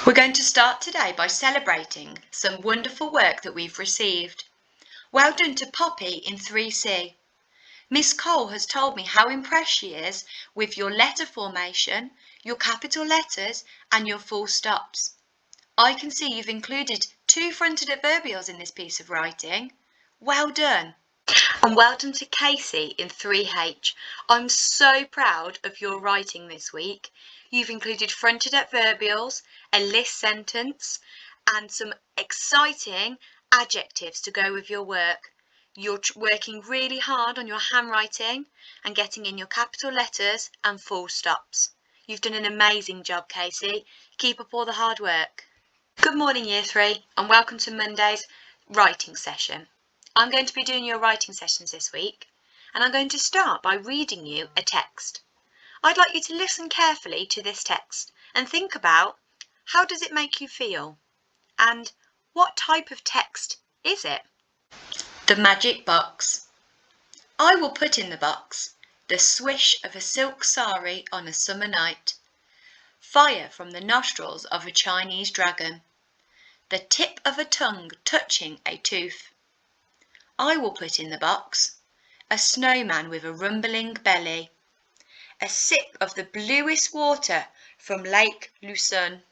We're going to start today by celebrating some wonderful work that we've received. Well done to Poppy in 3C. Miss Cole has told me how impressed she is with your letter formation, your capital letters and your full stops. I can see you've included 2 fronted adverbials in this piece of writing. Well done. And well done to Casey in 3H. I'm so proud of your writing this week. You've included fronted adverbials, a list sentence, and some exciting adjectives to go with your work. You're working really hard on your handwriting and getting in your capital letters and full stops. You've done an amazing job, Casey. Keep up all the hard work. Good morning, Year 3, and welcome to Monday's writing session. I'm going to be doing your writing sessions this week, and I'm going to start by reading you a text. I'd like you to listen carefully to this text and think about how does it make you feel, and what type of text is it? The magic box. I will put in the box the swish of a silk sari on a summer night, fire from the nostrils of a Chinese dragon, the tip of a tongue touching a tooth. I will put in the box a snowman with a rumbling belly, a sip of the bluest water from Lake Lucerne,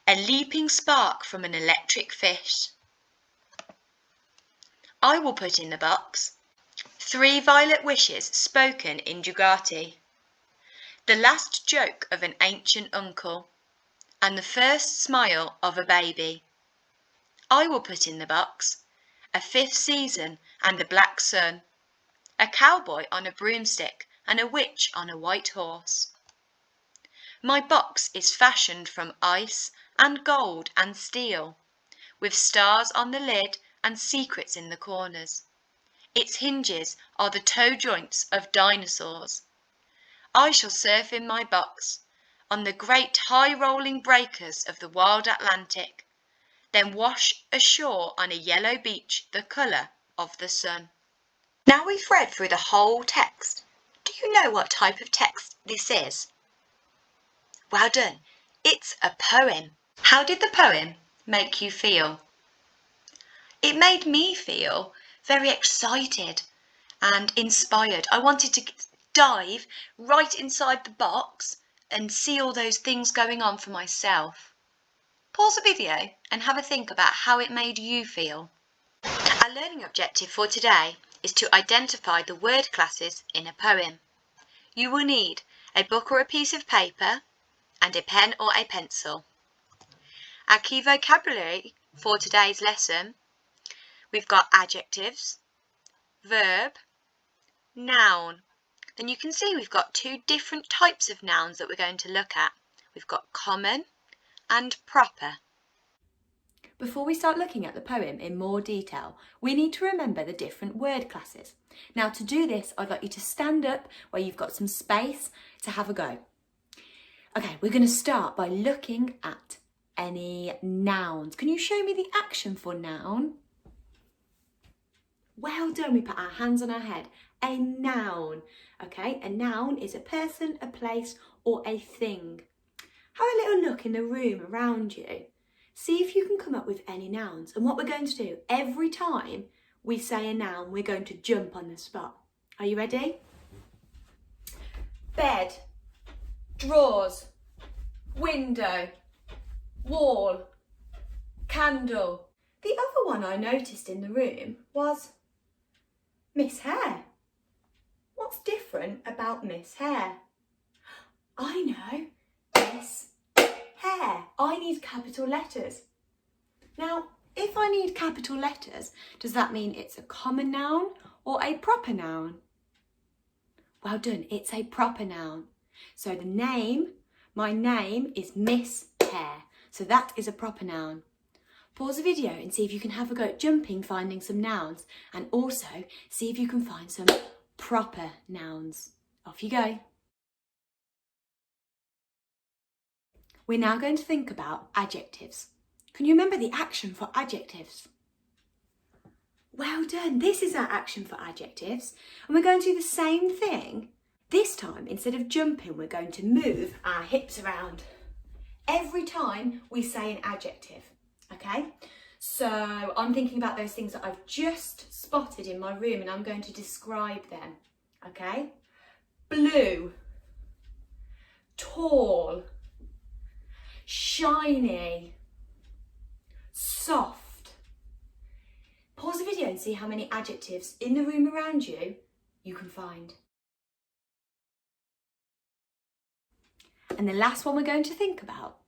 a leaping spark from an electric fish. I will put in the box 3 violet wishes spoken in Jugati, the last joke of an ancient uncle, and the first smile of a baby. I will put in the box a 5th season and the black sun, a cowboy on a broomstick and a witch on a white horse. My box is fashioned from ice and gold and steel, with stars on the lid and secrets in the corners. Its hinges are the toe joints of dinosaurs. I shall surf in my box on the great high-rolling breakers of the wild Atlantic, then wash ashore on a yellow beach the colour of the sun. Now we've read through the whole text. Do you know what type of text this is? Well done. It's a poem. How did the poem make you feel? It made me feel very excited and inspired. I wanted to dive right inside the box and see all those things going on for myself. Pause the video and have a think about how it made you feel. Our learning objective for today is to identify the word classes in a poem. You will need a book or a piece of paper and a pen or a pencil. Our key vocabulary for today's lesson, we've got adjectives, verb, noun. Then you can see we've got 2 different types of nouns that we're going to look at. We've got common and proper. Before we start looking at the poem in more detail, we need to remember the different word classes. Now to do this, I'd like you to stand up where you've got some space to have a go. Okay, we're going to start by looking at any nouns. Can you show me the action for noun? Well done, we put our hands on our head. A noun. Okay, a noun is a person, a place or a thing. Have a little look in the room around you. See if you can come up with any nouns. And what we're going to do, every time we say a noun, we're going to jump on the spot. Are you ready? Bed, drawers, window, wall, candle. The other one I noticed in the room was Miss Hare. What's different about Miss Hare? I know. Miss Hare. I need capital letters. Now, if I need capital letters, does that mean it's a common noun or a proper noun? Well done, it's a proper noun. So my name is Miss Hare. So that is a proper noun. Pause the video and see if you can have a go at jumping, finding some nouns, and also see if you can find some proper nouns. Off you go. We're now going to think about adjectives. Can you remember the action for adjectives? Well done, this is our action for adjectives. And we're going to do the same thing. This time, instead of jumping, we're going to move our hips around. every time we say an adjective, okay? So I'm thinking about those things that I've just spotted in my room and I'm going to describe them, okay? Blue, tall, shiny, soft. Pause the video and see how many adjectives in the room around you you can find. And the last one we're going to think about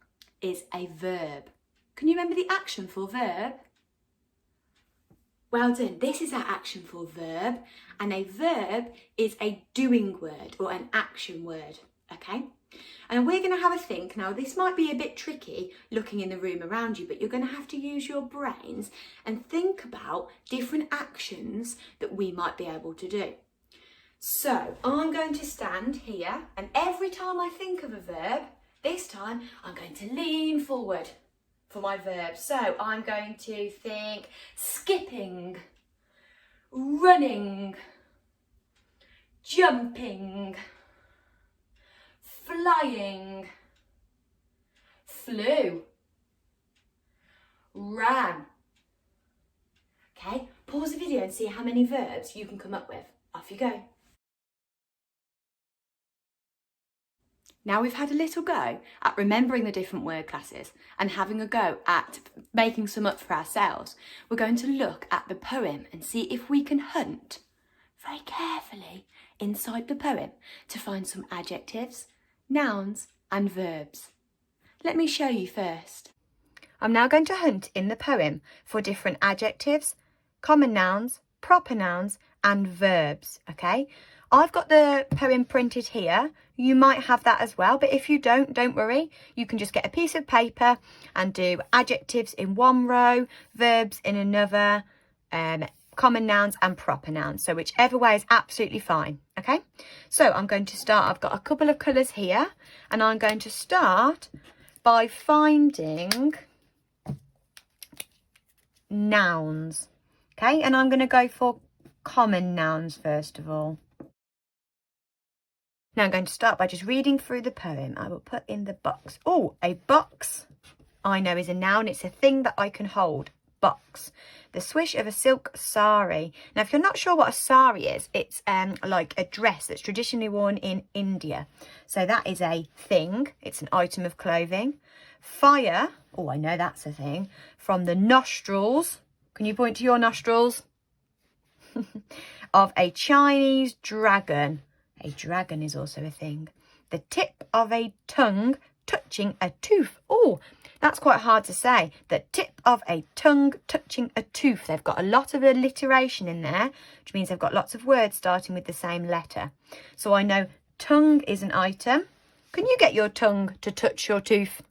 is a verb. Can you remember the action for verb? Well done. This is our action for verb, and a verb is a doing word or an action word, okay? And we're going to have a think. Now, this might be a bit tricky looking in the room around you, but you're going to have to use your brains and think about different actions that we might be able to do. So I'm going to stand here, and every time I think of a verb, this time I'm going to lean forward for my verb. So I'm going to think skipping, running, jumping, flying, flew, ran. Okay, pause the video and see how many verbs you can come up with. Off you go. Now we've had a little go at remembering the different word classes and having a go at making some up for ourselves, we're going to look at the poem and see if we can hunt very carefully inside the poem to find some adjectives, nouns and verbs. Let me show you first. I'm now going to hunt in the poem for different adjectives, common nouns, proper nouns and verbs, okay? I've got the poem printed here. You might have that as well, but if you don't worry. You can just get a piece of paper and do adjectives in one row, verbs in another, common nouns and proper nouns. So whichever way is absolutely fine, okay? So I'm going to start. I've got a couple of colours here, and I'm going to start by finding nouns, okay? And I'm going to go for common nouns first of all. Now I'm going to start by just reading through the poem. I will put in the box. Oh, a box, I know, is a noun. It's a thing that I can hold. Box. The swish of a silk sari. Now, if you're not sure what a sari is, it's like a dress that's traditionally worn in India. So that is a thing. It's an item of clothing. Fire. Oh, I know that's a thing. From the nostrils. Can you point to your nostrils? Of a Chinese dragon. A dragon is also a thing. The tip of a tongue touching a tooth. Oh, that's quite hard to say. The tip of a tongue touching a tooth. They've got a lot of alliteration in there, which means they've got lots of words starting with the same letter. So I know tongue is an item. Can you get your tongue to touch your tooth?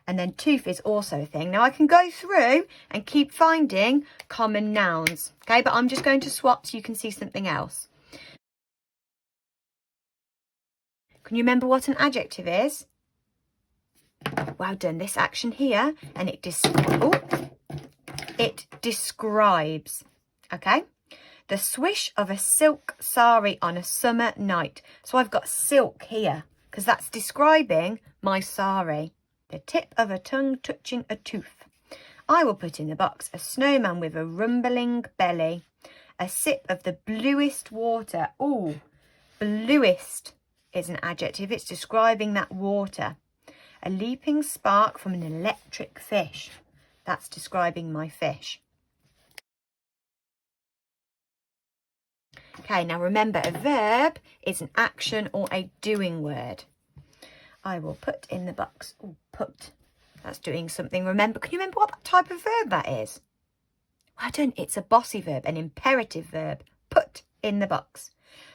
And then tooth is also a thing. Now I can go through and keep finding common nouns. Okay, but I'm just going to swap so you can see something else. Can you remember what an adjective is? Well done. This action here, and it describes, okay? The swish of a silk sari on a summer night. So I've got silk here because that's describing my sari. The tip of a tongue touching a tooth. I will put in the box a snowman with a rumbling belly. A sip of the bluest water. Oh, bluest is an adjective. It's describing that water. A leaping spark from an electric fish. That's describing my fish. Okay, now remember, a verb is an action or a doing word. I will put in the box. Oh, put. That's doing something. Remember, can you remember what type of verb that is? Well done. It's a bossy verb, an imperative verb. Put in the box.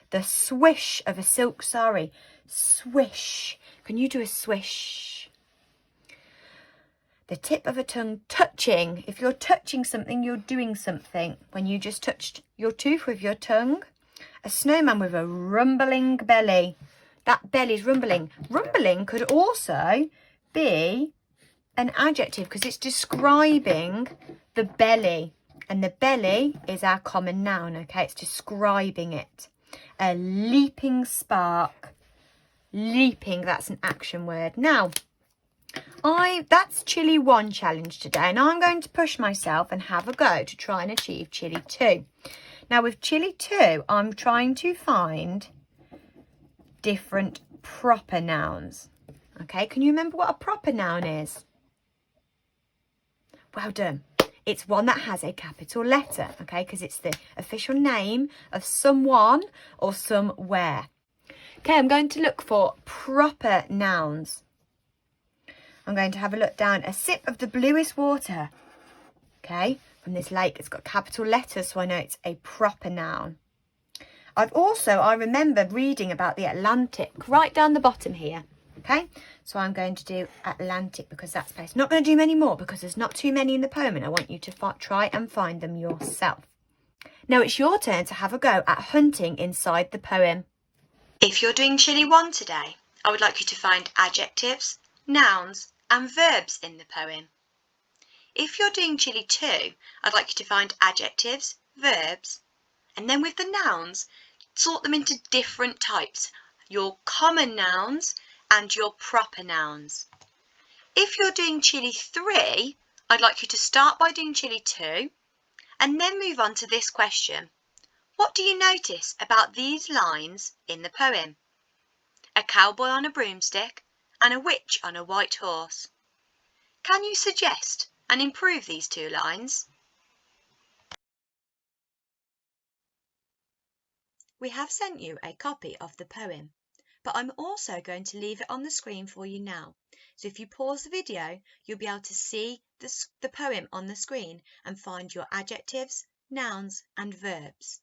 The swish of a silk sari. Swish. Can you do a swish? The tip of a tongue touching. If you're touching something, you're doing something. When you just touched your tooth with your tongue. A snowman with a rumbling belly. That belly's rumbling. Rumbling could also be an adjective because it's describing the belly. And the belly is our common noun, okay? It's describing it. A leaping spark. Leaping, that's an action word. Now, that's Chilli 1 challenge today, and I'm going to push myself and have a go to try and achieve Chilli 2. Now, with Chilli 2, I'm trying to find different proper nouns. Okay, can you remember what a proper noun is? Well done. It's one that has a capital letter, okay, because it's the official name of someone or somewhere. Okay, I'm going to look for proper nouns. I'm going to have a look down. A sip of the bluest water, okay, from this lake. It's got capital letters, so I know it's a proper noun. I remember reading about the Atlantic right down the bottom here. Okay, so I'm going to do Atlantic because that's place. Not going to do many more because there's not too many in the poem and I want you to try and find them yourself. Now it's your turn to have a go at hunting inside the poem. If you're doing Chilli 1 today, I would like you to find adjectives, nouns and verbs in the poem. If you're doing Chilli 2, I'd like you to find adjectives, verbs, and then with the nouns, sort them into different types, your common nouns and your proper nouns. If you're doing Chilli 3, I'd like you to start by doing Chilli 2 and then move on to this question. What do you notice about these lines in the poem? A cowboy on a broomstick and a witch on a white horse. Can you suggest and improve these 2 lines? We have sent you a copy of the poem, but I'm also going to leave it on the screen for you now. So if you pause the video, you'll be able to see the poem on the screen and find your adjectives, nouns and verbs.